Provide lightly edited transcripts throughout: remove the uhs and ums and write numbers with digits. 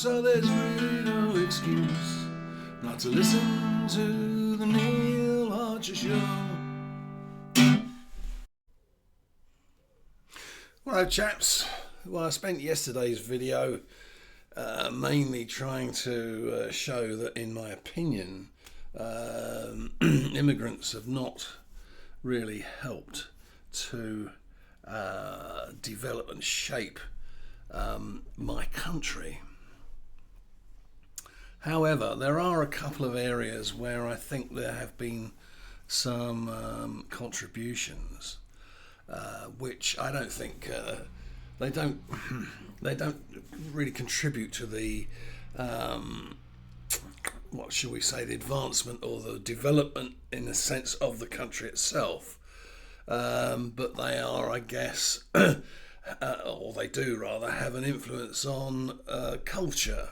so there's really no excuse not to listen to the Neil Archer Show. Hello chaps. Well, I spent yesterday's video mainly trying to show that, in my opinion, immigrants have not really helped to develop and shape my country. However, there are a couple of areas where I think there have been some contributions, which I don't think they don't really contribute to the what shall we say, the advancement or the development in the sense of the country itself, but they are, I guess, or they do rather have an influence on culture.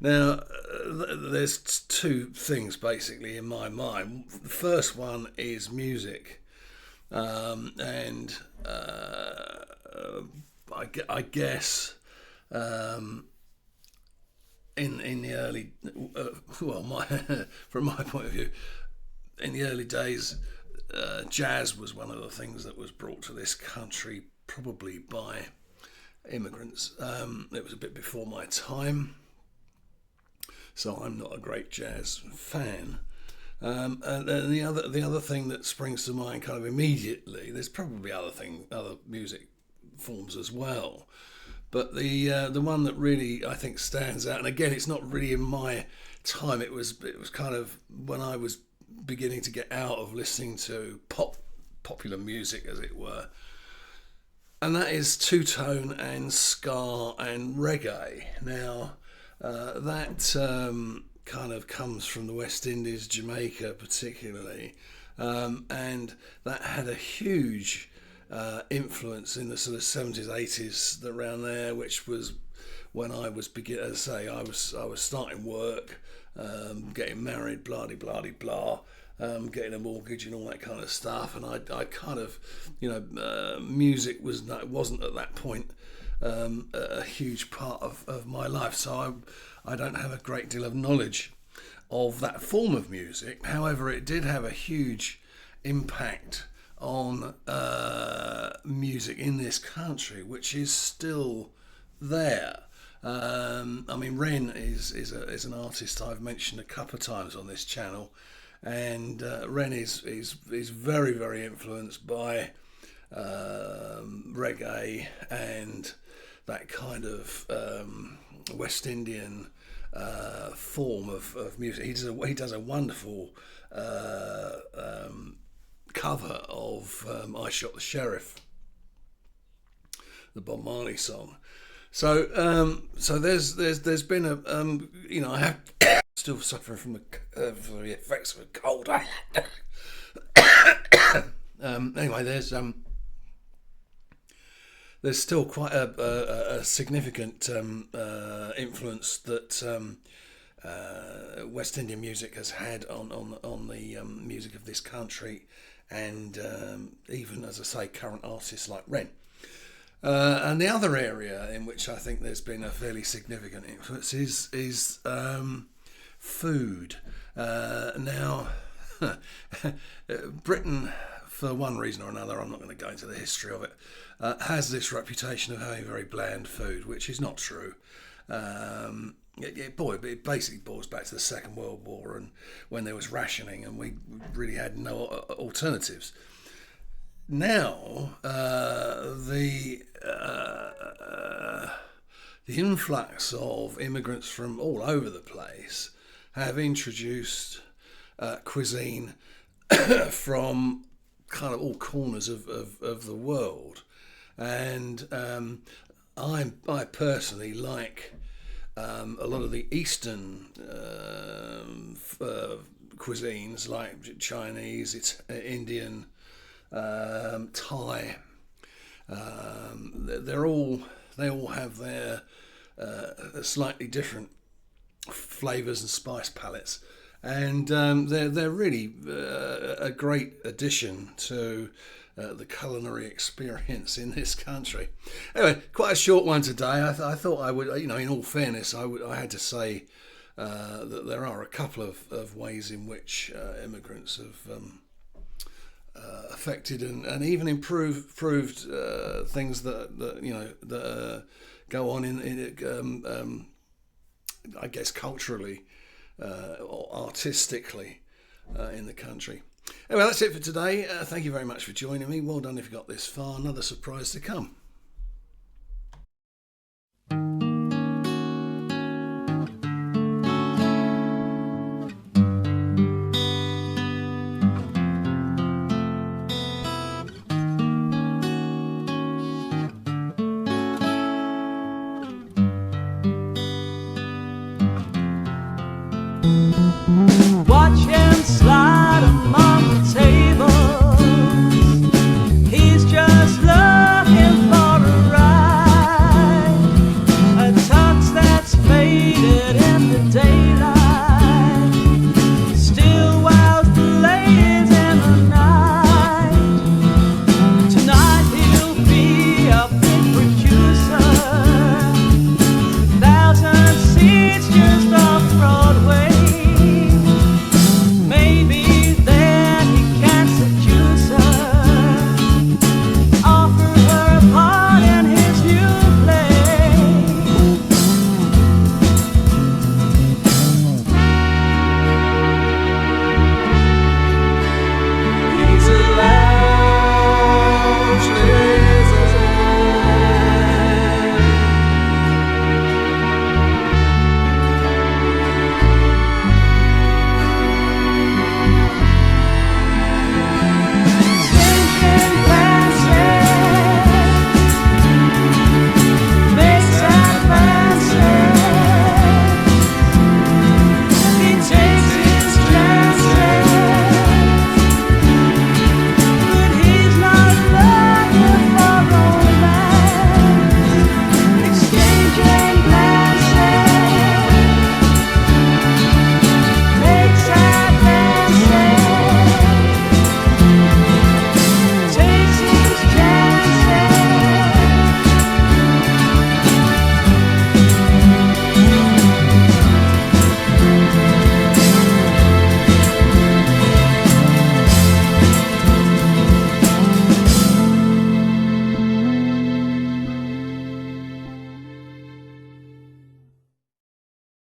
Now, there's two things basically in my mind. The first one is music, and I guess in the early, from my point of view, in the early days, jazz was one of the things that was brought to this country probably by immigrants. It was a bit before my time, so I'm not a great jazz fan. And then the other thing that springs to mind kind of immediately, there's probably other music forms as well, but the one that really I think stands out, and again it's not really in my time, it was kind of when I was beginning to get out of listening to popular music, as it were, and that is two-tone and ska and reggae. Now that kind of comes from the West Indies, Jamaica particularly, and that had a huge influence in the sort of 70s, 80s, around there, which was when I was I was starting work, getting married, blah de blah de blah, getting a mortgage and all that kind of stuff, and I kind of, music wasn't at that point a huge part of my life, so I don't have a great deal of knowledge of that form of music. However, it did have a huge impact on music in this country, which is still there. I mean, Ren is an artist I've mentioned a couple of times on this channel, and Ren is very, very influenced by reggae and that kind of West Indian form of music. He does a wonderful cover of I Shot the Sheriff, the Bob Marley song. So there's been a I have still suffering from the effects of a cold. Anyway, there's still quite a significant influence that West Indian music has had on the music of this country, and even, as I say, current artists like Ren. And the other area in which I think there's been a fairly significant influence is food. Now, Britain, for one reason or another, I'm not going to go into the history of it, has this reputation of having very bland food, which is not true. It basically boils back to the Second World War, and when there was rationing and we really had no alternatives. Now, the influx of immigrants from all over the place have introduced cuisine from kind of all corners of the world, and I personally like a lot of the Eastern cuisines, like Chinese, it's Indian, Thai. They all have their slightly different flavors and spice palettes, and they're really a great addition to the culinary experience in this country. Anyway, quite a short one today. I thought I would, in all fairness, I had to say that there are a couple of ways in which immigrants have affected and even improved things that go on in I guess culturally or artistically in the country. Anyway, that's it for today. Thank you very much for joining me. Well done if you got this far. Another surprise to come. Watch him slide.